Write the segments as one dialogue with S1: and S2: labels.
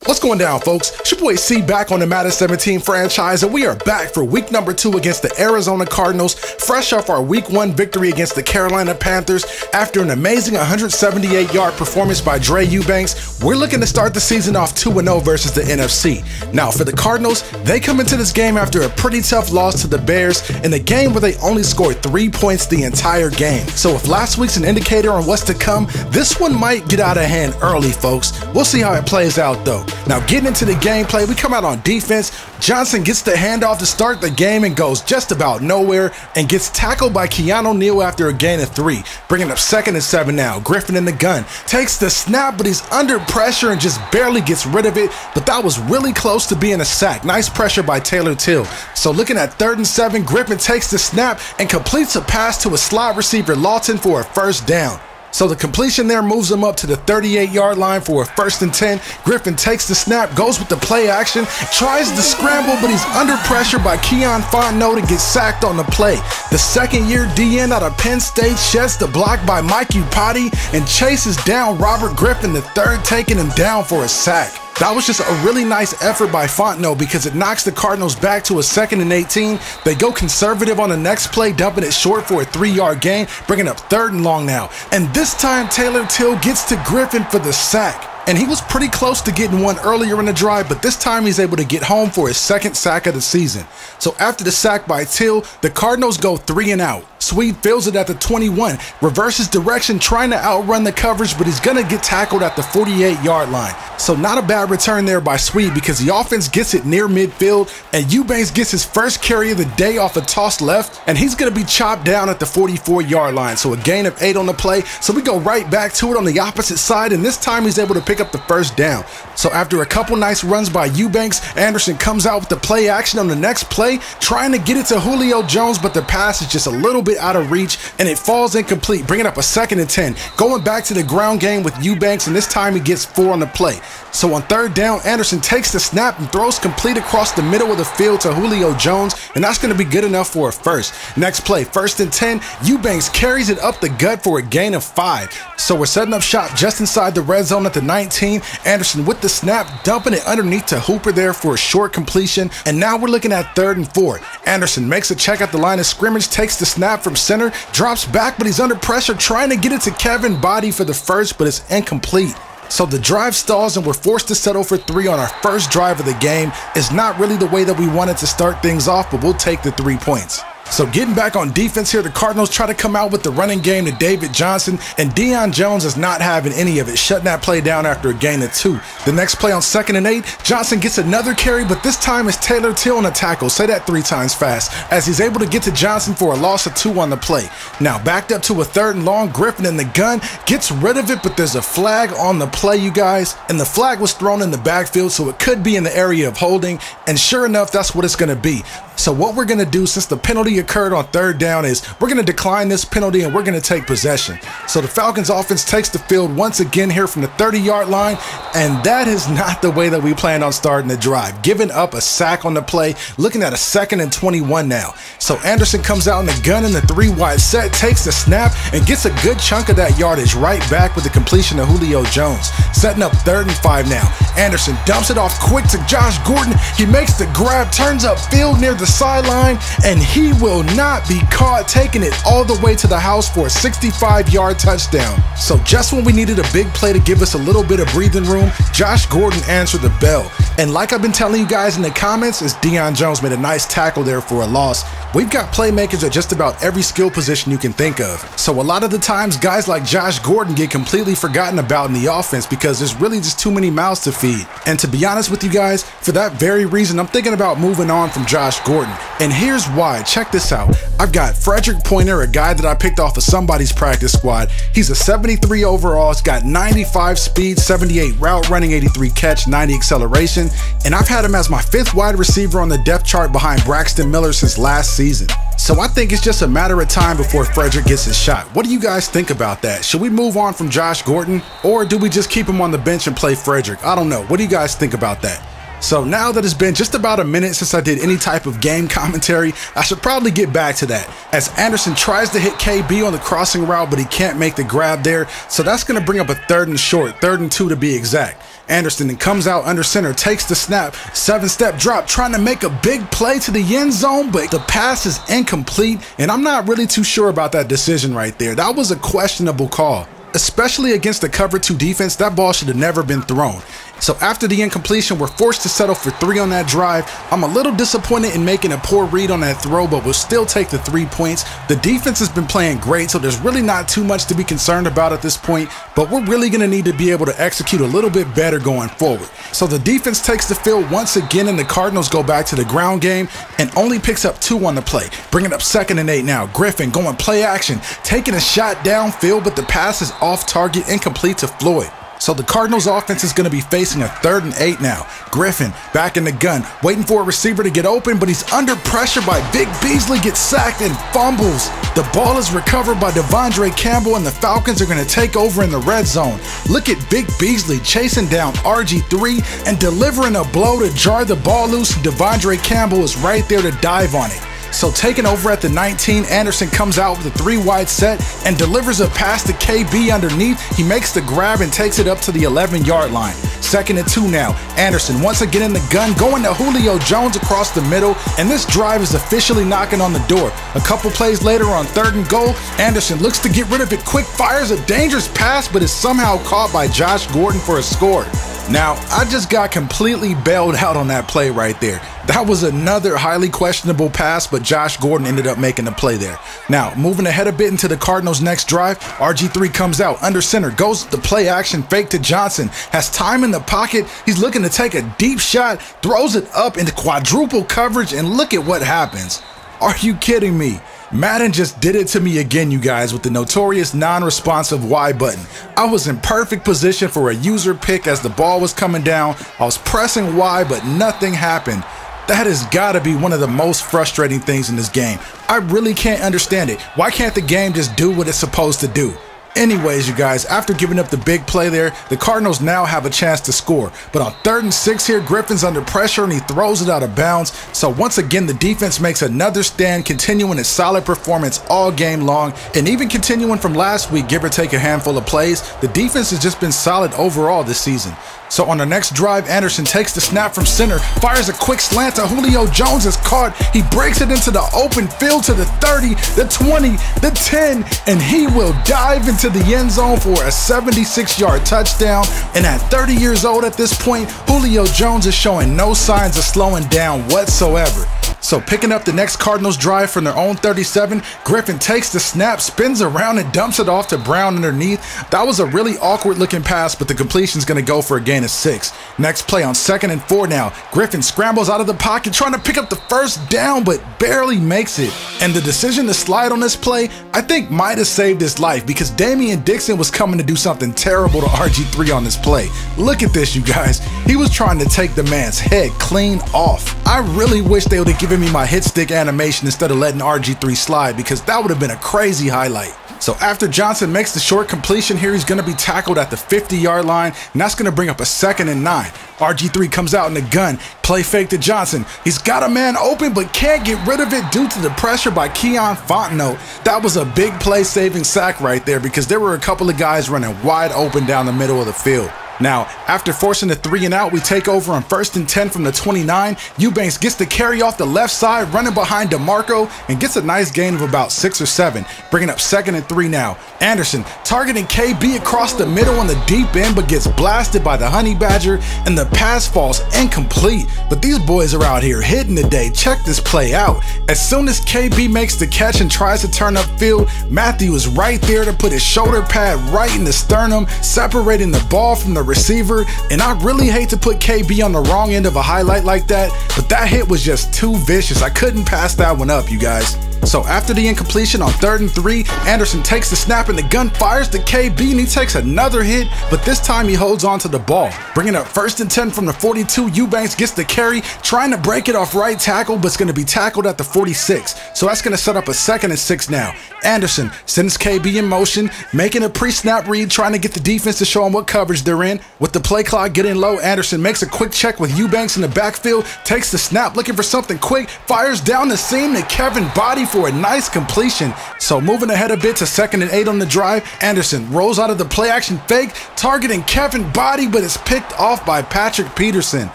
S1: What's going down, folks? It's your boy C back on the Madden 17 franchise, and we are back for week number 2 against the Arizona Cardinals, fresh off our week 1 victory against the Carolina Panthers. After an amazing 178-yard performance by Dre Eubanks, we're looking to start the season off 2-0 versus the NFC. Now, for the Cardinals, they come into this game after a pretty tough loss to the Bears in a game where they only scored 3 points the entire game. So if last week's an indicator on what's to come, this one might get out of hand early, folks. We'll see how it plays out, though. Now, getting into the gameplay, we come out on defense. Johnson gets the handoff to start the game and goes just about nowhere and gets tackled by Keanu Neal after a gain of 3, bringing up 2nd and 7 now. Griffin in the gun takes the snap, but he's under pressure and just barely gets rid of it, but that was really close to being a sack. Nice pressure by Taylor Till. So looking at 3rd and 7, Griffin takes the snap and completes a pass to a slot receiver, Lawton, for a first down. So the completion there moves him up to the 38-yard line for a 1st and 10. Griffin takes the snap, goes with the play action, tries to scramble, but he's under pressure by Keon Fontenot to get sacked on the play. The second-year DN out of Penn State sheds the block by Mike Upati and chases down Robert Griffin III, taking him down for a sack. That was just a really nice effort by Fontenot because it knocks the Cardinals back to a 2nd and 18. They go conservative on the next play, dumping it short for a 3-yard gain, bringing up 3rd and long now. And this time, Taylor Till gets to Griffin for the sack. And he was pretty close to getting one earlier in the drive, but this time he's able to get home for his 2nd sack of the season. So after the sack by Till, the Cardinals go 3 and out. Swede fills it at the 21, reverses direction, trying to outrun the coverage, but he's going to get tackled at the 48-yard line. So not a bad return there by Swede because the offense gets it near midfield, and Eubanks gets his first carry of the day off a toss left, and he's going to be chopped down at the 44-yard line. So a gain of 8 on the play. So we go right back to it on the opposite side, and this time he's able to pick up the first down. So after a couple nice runs by Eubanks, Anderson comes out with the play action on the next play, trying to get it to Julio Jones, but the pass is just a little bit out of reach, and it falls incomplete, bringing up a 2nd and 10. Going back to the ground game with Eubanks, and this time he gets 4 on the play. So on 3rd down, Anderson takes the snap and throws complete across the middle of the field to Julio Jones, and that's going to be good enough for a first. Next play, 1st and 10, Eubanks carries it up the gut for a gain of 5. So we're setting up shop just inside the red zone at the 19. Anderson with the snap, dumping it underneath to Hooper there for a short completion, and now we're looking at 3rd and 4. Anderson makes a check at the line of scrimmage, takes the snap from center, drops back, but he's under pressure, trying to get it to Kevin Body for the first, but it's incomplete. So the drive stalls and we're forced to settle for 3 on our first drive of the game. Is not really the way that we wanted to start things off, but we'll take the 3 points. So getting back on defense here, the Cardinals try to come out with the running game to David Johnson, and Deion Jones is not having any of it, shutting that play down after a gain of 2. The next play on 2nd and 8, Johnson gets another carry, but this time it's Taylor Till on a tackle. Say that 3 times fast, as he's able to get to Johnson for a loss of 2 on the play. Now backed up to a 3rd and long, Griffin in the gun, gets rid of it, but there's a flag on the play, you guys, and the flag was thrown in the backfield, so it could be in the area of holding, and sure enough, that's what it's going to be. So what we're going to do, since the penalty occurred on 3rd down, is we're going to decline this penalty and we're going to take possession. So the Falcons offense takes the field once again here from the 30-yard line, and that is not the way that we planned on starting the drive. Giving up a sack on the play, looking at a 2nd and 21 now. So Anderson comes out in the gun in the 3-wide set, takes the snap, and gets a good chunk of that yardage right back with the completion of Julio Jones. Setting up 3rd and 5 now. Anderson dumps it off quick to Josh Gordon. He makes the grab, turns up field near the sideline, and he will not be caught, taking it all the way to the house for a 65-yard touchdown. So just when we needed a big play to give us a little bit of breathing room, Josh Gordon answered the bell. And like I've been telling you guys in the comments, as Deion Jones made a nice tackle there for a loss, we've got playmakers at just about every skill position you can think of. So a lot of the times, guys like Josh Gordon get completely forgotten about in the offense because there's really just too many mouths to feed. And to be honest with you guys, for that very reason, I'm thinking about moving on from Josh Gordon. And here's why. Check this out. I've got Frederick Pointer, a guy that I picked off of somebody's practice squad. He's a 73 overall. He's got 95 speed, 78 route running, 83 catch, 90 acceleration. And I've had him as my 5th wide receiver on the depth chart behind Braxton Miller since last season. So I think it's just a matter of time before Frederick gets his shot. What do you guys think about that? Should we move on from Josh Gordon, or do we just keep him on the bench and play Frederick? I don't know. What do you guys think about that? So now that it's been just about a minute since I did any type of game commentary, I should probably get back to that, as Anderson tries to hit KB on the crossing route, but he can't make the grab there. So that's going to bring up a 3rd and short, 3rd and 2 to be exact. Anderson then comes out under center, takes the snap, 7-step drop, trying to make a big play to the end zone, but the pass is incomplete, and I'm not really too sure about that decision right there. That was a questionable call. Especially against the cover 2 defense, that ball should have never been thrown. So after the incompletion, we're forced to settle for 3 on that drive. I'm a little disappointed in making a poor read on that throw, but we'll still take the 3 points. The defense has been playing great, so there's really not too much to be concerned about at this point, but we're really going to need to be able to execute a little bit better going forward. So the defense takes the field once again, and the Cardinals go back to the ground game and only picks up 2 on the play, bringing up 2nd and 8 now. Griffin going play action, taking a shot downfield, but the pass is off target, incomplete to Floyd. So the Cardinals offense is going to be facing a 3rd and 8 now. Griffin back in the gun, waiting for a receiver to get open, but he's under pressure by Vic Beasley, gets sacked and fumbles. The ball is recovered by Devondre Campbell, and the Falcons are going to take over in the red zone. Look at Vic Beasley chasing down RG3 and delivering a blow to jar the ball loose. Devondre Campbell is right there to dive on it. So taking over at the 19, Anderson comes out with a 3-wide set and delivers a pass to KB underneath. He makes the grab and takes it up to the 11-yard line. 2nd and 2 now. Anderson once again in the gun, going to Julio Jones across the middle, and this drive is officially knocking on the door. A couple plays later on 3rd and goal, Anderson looks to get rid of it quick, fires a dangerous pass, but is somehow caught by Josh Gordon for a score. Now, I just got completely bailed out on that play right there. That was another highly questionable pass, but Josh Gordon ended up making the play there. Now, moving ahead a bit into the Cardinals' next drive, RG3 comes out under center, goes the play action fake to Johnson, has time in the pocket. He's looking to take a deep shot, throws it up into quadruple coverage, and look at what happens. Are you kidding me? Madden just did it to me again, you guys, with the notorious non-responsive Y button. I was in perfect position for a user pick as the ball was coming down. I was pressing Y, but nothing happened. That has got to be one of the most frustrating things in this game. I really can't understand it. Why can't the game just do what it's supposed to do? Anyways, you guys, after giving up the big play there, the Cardinals now have a chance to score. But on 3rd and 6 here, Griffin's under pressure and he throws it out of bounds. So once again, the defense makes another stand, continuing its solid performance all game long. And even continuing from last week, give or take a handful of plays, the defense has just been solid overall this season. So on the next drive, Anderson takes the snap from center, fires a quick slant to Julio Jones, is caught. He breaks it into the open field to the 30, the 20, the 10, and he will dive into the end zone for a 76-yard touchdown. And at 30 years old at this point, Julio Jones is showing no signs of slowing down whatsoever. So picking up the next Cardinals drive from their own 37, Griffin takes the snap, spins around and dumps it off to Brown underneath. That was a really awkward looking pass, but the completion's going to go for a gain of 6. Next play on 2nd and 4 now. Griffin scrambles out of the pocket trying to pick up the first down, but barely makes it. And the decision to slide on this play, I think might have saved his life, because Damian Dixon was coming to do something terrible to RG3 on this play. Look at this, you guys. He was trying to take the man's head clean off. I really wish they would have given me my hit stick animation instead of letting RG3 slide, because that would have been a crazy highlight. So after Johnson makes the short completion here, he's going to be tackled at the 50-yard line, and that's going to bring up a 2nd and 9. RG3 comes out in the gun, play fake to Johnson. He's got a man open but can't get rid of it due to the pressure by Keon Fontenot. That was a big play-saving sack right there, because there were a couple of guys running wide open down the middle of the field. Now, after forcing the 3 and out, we take over on 1st and 10 from the 29. Eubanks gets the carry off the left side, running behind DeMarco, and gets a nice gain of about 6 or 7, bringing up 2nd and 3 now. Anderson targeting KB across the middle on the deep end, but gets blasted by the Honey Badger, and the pass falls incomplete. But these boys are out here hitting today. Check this play out. As soon as KB makes the catch and tries to turn upfield, Matthew is right there to put his shoulder pad right in the sternum, separating the ball from the receiver. And I really hate to put KB on the wrong end of a highlight like that, but that hit was just too vicious. I couldn't pass that one up, you guys. So after the incompletion on 3rd and 3, Anderson takes the snap and the gun fires to KB, and he takes another hit, but this time he holds on to the ball. Bringing up 1st and 10 from the 42, Eubanks gets the carry, trying to break it off right tackle, but it's going to be tackled at the 46. So that's going to set up a 2nd and 6 now. Anderson sends KB in motion, making a pre-snap read, trying to get the defense to show him what coverage they're in. With the play clock getting low, Anderson makes a quick check with Eubanks in the backfield, takes the snap, looking for something quick, fires down the seam to Kevin Body for a nice completion. So moving ahead a bit to 2nd and 8 on the drive, Anderson rolls out of the play action fake, targeting Kevin Body, but it's picked off by Patrick Peterson.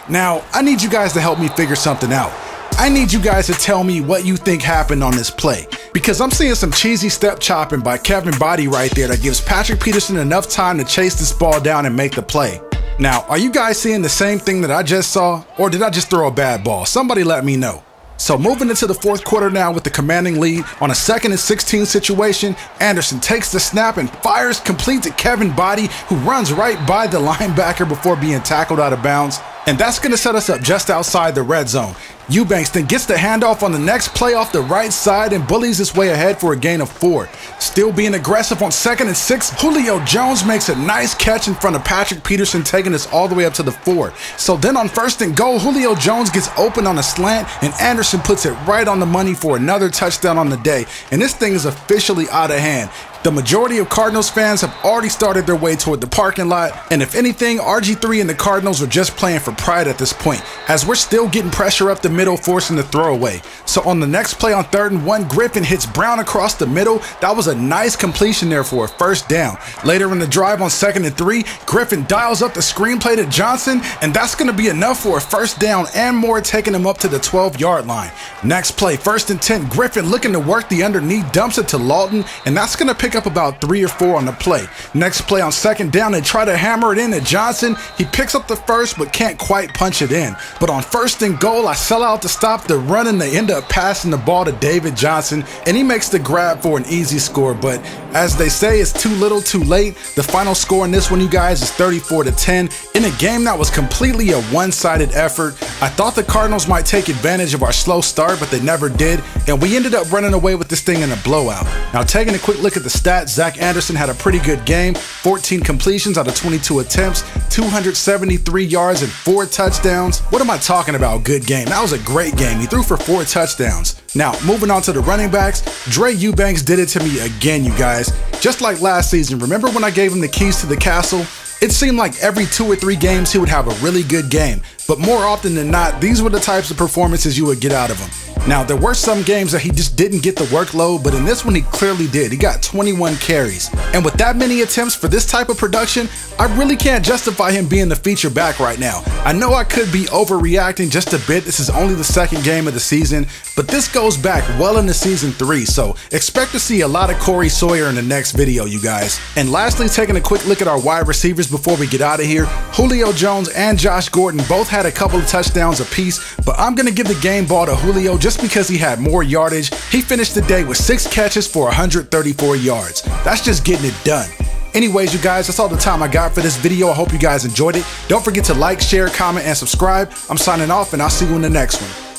S1: Now, I need you guys to help me figure something out. I need you guys to tell me what you think happened on this play, because I'm seeing some cheesy step chopping by Kevin Body right there that gives Patrick Peterson enough time to chase this ball down and make the play. Now, are you guys seeing the same thing that I just saw, or did I just throw a bad ball? Somebody let me know. So moving into the 4th quarter now with the commanding lead on a 2nd and 16 situation, Anderson takes the snap and fires complete to Kevin Body, who runs right by the linebacker before being tackled out of bounds. And that's going to set us up just outside the red zone. Eubanks then gets the handoff on the next play off the right side and bullies his way ahead for a gain of 4. Still being aggressive on 2nd and 6, Julio Jones makes a nice catch in front of Patrick Peterson, taking us all the way up to the 4. So then on 1st and goal, Julio Jones gets open on a slant and Anderson puts it right on the money for another touchdown on the day. And this thing is officially out of hand. The majority of Cardinals fans have already started their way toward the parking lot, and if anything, RG3 and the Cardinals are just playing for pride at this point, as we're still getting pressure up the middle, forcing the throwaway. So on the next play on 3rd and 1, Griffin hits Brown across the middle. That was a nice completion there for a 1st down. Later in the drive on 2nd and 3, Griffin dials up the screenplay to Johnson, and that's going to be enough for a 1st down and more, taking him up to the 12-yard line. Next play, 1st and 10, Griffin looking to work the underneath, dumps it to Lawton, and that's going to pick up about 3 or 4 on the play. Next play on 2nd down, they try to hammer it in to Johnson. He picks up the 1st but can't quite punch it in. But on 1st and goal, I sell out to stop the run and they end up passing the ball to David Johnson, and he makes the grab for an easy score. But as they say, it's too little too late. The final score in this one, you guys, is 34-10 in a game that was completely a one-sided effort. I thought the Cardinals might take advantage of our slow start, but they never did, and we ended up running away with this thing in a blowout. Now, taking a quick look at the stats, Zach Anderson had a pretty good game, 14 completions out of 22 attempts, 273 yards and 4 touchdowns. What am I talking about? Good game. That was a great game. He threw for 4 touchdowns. Now, moving on to the running backs, Dre Eubanks did it to me again, you guys. Just like last season, remember when I gave him the keys to the castle? It seemed like every 2 or 3 games he would have a really good game, but more often than not, these were the types of performances you would get out of him. Now, there were some games that he just didn't get the workload, but in this one he clearly did. He got 21 carries. And with that many attempts for this type of production, I really can't justify him being the feature back right now. I know I could be overreacting just a bit. This is only the 2nd game of the season, but this goes back well into season 3, so expect to see a lot of Corey Sawyer in the next video, you guys. And lastly, taking a quick look at our wide receivers before we get out of here, Julio Jones and Josh Gordon both had a couple of touchdowns apiece, but I'm going to give the game ball to Julio just because he had more yardage. He finished the day with 6 catches for 134 yards. That's just getting it done. Anyways, you guys, that's all the time I got for this video. I hope you guys enjoyed it. Don't forget to like, share, comment, and subscribe. I'm signing off, and I'll see you in the next one.